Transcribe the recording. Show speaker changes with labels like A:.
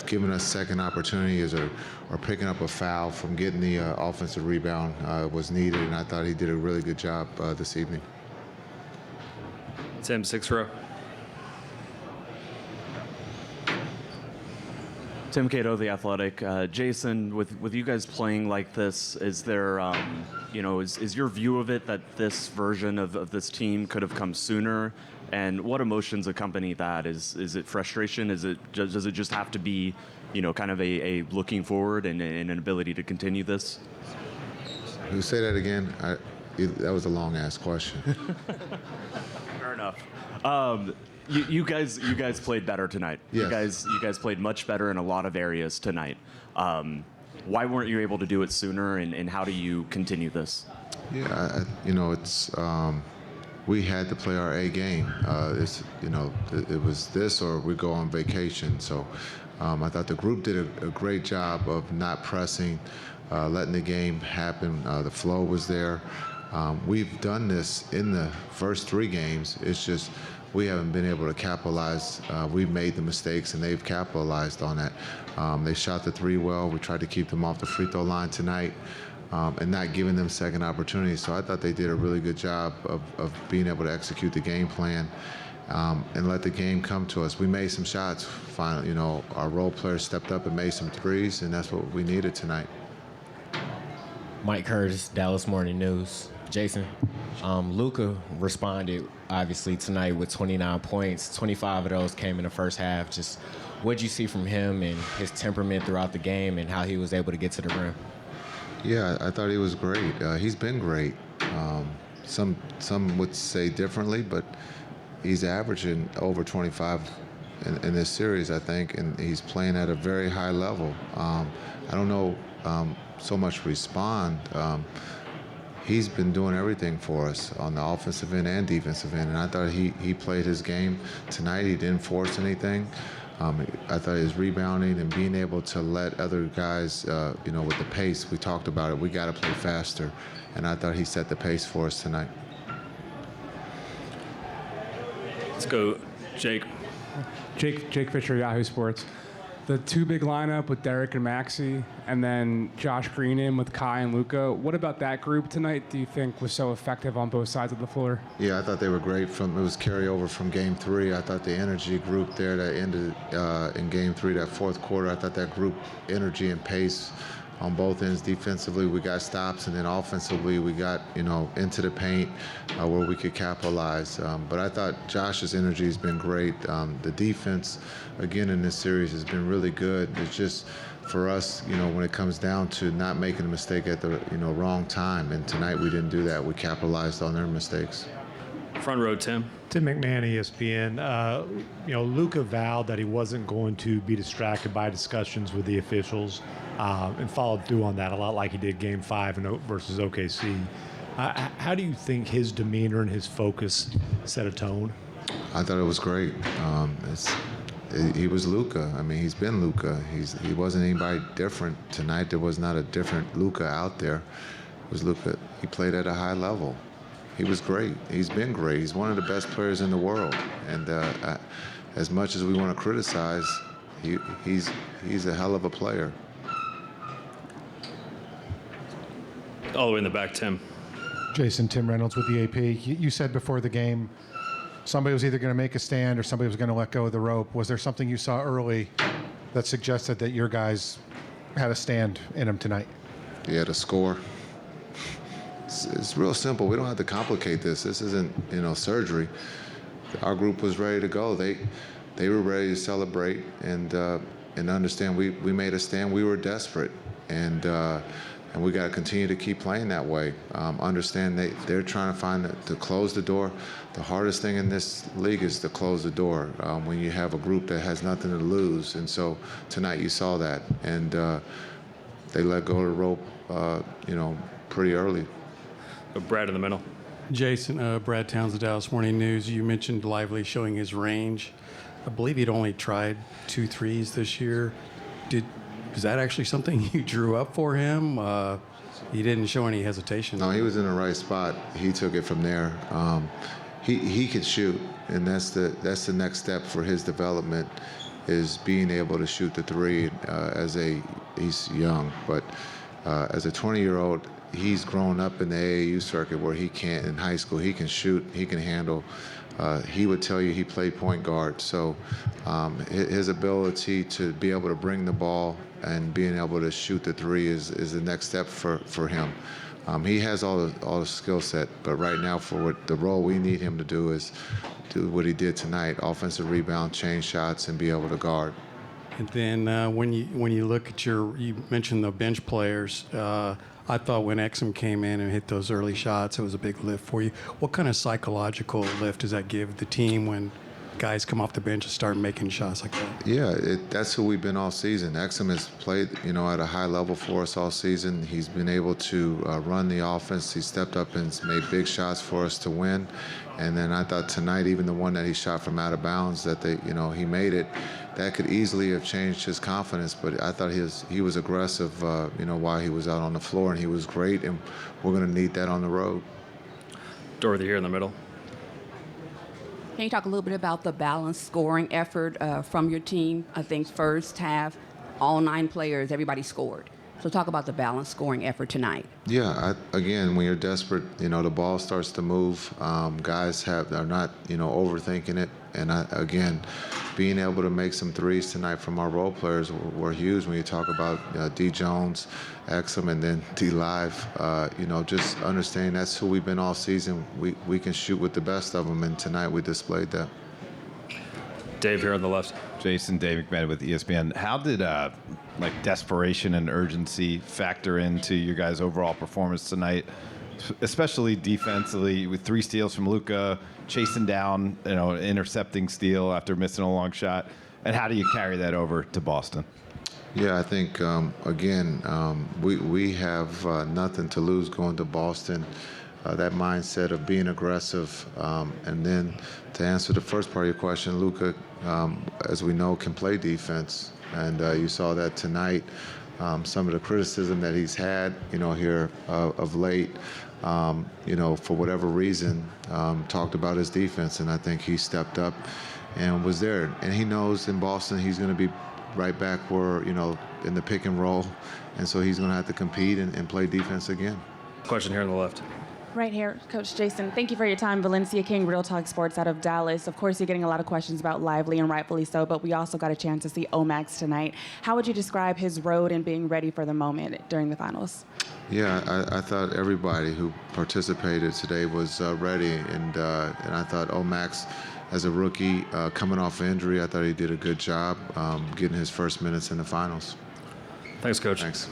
A: Giving us second opportunities or picking up a foul from getting the offensive rebound was needed, and I thought he did a really good job this evening.
B: Tim, 6th row.
C: Tim Cato, The Athletic. Jason, with you guys playing like this, is there, is your view of it that this version of this team could have come sooner? And what emotions accompany that? Is it frustration? Does it just have to be, kind of a looking forward and an ability to continue this?
A: You say that again? That was a long-ass question.
C: Fair enough. You guys played better tonight.
A: Yes.
C: You guys played much better in a lot of areas tonight. Why weren't you able to do it sooner, and how do you continue this?
A: Yeah, it's we had to play our A game. It was this or we go on vacation. So I thought the group did a great job of not pressing, letting the game happen. The flow was there. We've done this in the first 3 games. It's just we haven't been able to capitalize. We've made the mistakes, and they've capitalized on that. They shot the 3 well. We tried to keep them off the free throw line tonight and not giving them second opportunities. So I thought they did a really good job of being able to execute the game plan and let the game come to us. We made some shots. Finally, our role players stepped up and made some threes, and that's what we needed tonight.
D: Mike Curtis, Dallas Morning News. Jason, Luka responded, obviously, tonight with 29 points. 25 of those came in the first half. Just what did you see from him and his temperament throughout the game and how he was able to get to the rim?
A: Yeah, I thought he was great. He's been great. Some would say differently, but he's averaging over 25 in this series, I think, and he's playing at a very high level. I don't know so much respond. He's been doing everything for us on the offensive end and defensive end, and I thought he played his game tonight. He didn't force anything. I thought his rebounding and being able to let other guys, with the pace, we talked about it, we got to play faster, and I thought he set the pace for us tonight.
B: Let's go, Jake.
E: Jake Fisher, Yahoo Sports. The 2 big lineup with Derek and Maxey, and then Josh Green in with Kai and Luka. What about that group tonight do you think was so effective on both sides of the floor?
A: Yeah, I thought they were great. It was carryover from Game 3. I thought the energy group there that ended in Game 3, that fourth quarter, I thought that group energy and pace on both ends. Defensively, we got stops, and then offensively, we got into the paint where we could capitalize. But I thought Josh's energy has been great. The defense, again, in this series has been really good. It's just for us, when it comes down to not making a mistake at the wrong time, and tonight we didn't do that. We capitalized on their mistakes.
B: Front row, Tim.
F: Tim McMahon, ESPN. Luka vowed that he wasn't going to be distracted by discussions with the officials and followed through on that a lot like he did Game 5 versus OKC. How do you think his demeanor and his focus set a tone?
A: I thought it was great. He was Luka. I mean, he's been Luka. He wasn't anybody different. Tonight there was not a different Luka out there. It was Luka. He played at a high level. He was great. He's been great. He's one of the best players in the world. And as much as we want to criticize, he's a hell of a player.
B: All the way in the back, Tim.
G: Jason, Tim Reynolds with the AP. You said before the game somebody was either going to make a stand or somebody was going to let go of the rope. Was there something you saw early that suggested that your guys had a stand in them tonight?
A: Yeah, to score. It's real simple. We don't have to complicate this. This isn't, surgery. Our group was ready to go. They were ready to celebrate and understand we made a stand. We were desperate, and we got to continue to keep playing that way. Understand they're trying to close the door. The hardest thing in this league is to close the door when you have a group that has nothing to lose. And so tonight you saw that, and they let go of the rope, pretty early.
B: Brad in the middle.
H: Jason, Brad Townsend, Dallas Morning News. You mentioned Lively showing his range. I believe he'd only tried 2 threes this year. Is that actually something you drew up for him? He didn't show any hesitation.
A: No, he was in the right spot. He took it from there. He could shoot, and that's the next step for his development. is being able to shoot the three. He's young, but as a 20-year-old, he's grown up in the AAU circuit where he can't. In high school, he can shoot, he can handle. He would tell you he played point guard, so his ability to be able to bring the ball and being able to shoot the three is the next step for him. He has all the skill set, but right now for the role we need him to do is do what he did tonight: offensive rebound, change shots, and be able to guard.
H: And then when you look at you mentioned the bench players. I thought when Exum came in and hit those early shots, it was a big lift for you. What kind of psychological lift does that give the team when guys come off the bench and start making shots like that?
A: Yeah, that's who we've been all season. Exum has played, at a high level for us all season. He's been able to run the offense. He stepped up and made big shots for us to win. And then I thought tonight, even the one that he shot from out of bounds, that he made it. That could easily have changed his confidence, but I thought he was aggressive, while he was out on the floor, and he was great, and we're going to need that on the road.
B: Dorothy here in the middle.
I: Can you talk a little bit about the balanced scoring effort from your team? I think first half, all 9 players, everybody scored. So talk about the balanced scoring effort tonight.
A: Yeah, again, when you're desperate, the ball starts to move. Guys are not, overthinking it. And again, being able to make some threes tonight from our role players were huge. When you talk about D. Jones, Exum, and then D. Live, just understanding that's who we've been all season. We can shoot with the best of them, and tonight we displayed that.
B: Dave here on the left.
J: Jason, Dave McMahon with ESPN. How did desperation and urgency factor into your guys' overall performance tonight, especially defensively with 3 steals from Luka, chasing down, intercepting steal after missing a long shot, and how do you carry that over to Boston?
A: Yeah, I think we have nothing to lose going to Boston. That mindset of being aggressive, and then to answer the first part of your question, Luka, as we know, can play defense, and you saw that tonight. Some of the criticism that he's had, here of late, for whatever reason, talked about his defense, and I think he stepped up and was there. And he knows in Boston he's going to be right back where, in the pick and roll, and so he's going to have to compete and play defense again.
B: Question here on the left.
K: Right here, Coach Jason. Thank you for your time. Valencia King, Real Talk Sports out of Dallas. Of course, you're getting a lot of questions about Lively, and rightfully so, but we also got a chance to see Omax tonight. How would you describe his road in being ready for the moment during the finals?
A: Yeah, I thought everybody who participated today was ready, and I thought Omax, as a rookie coming off injury, I thought he did a good job getting his first minutes in the finals.
B: Thanks, Coach.
A: Thanks.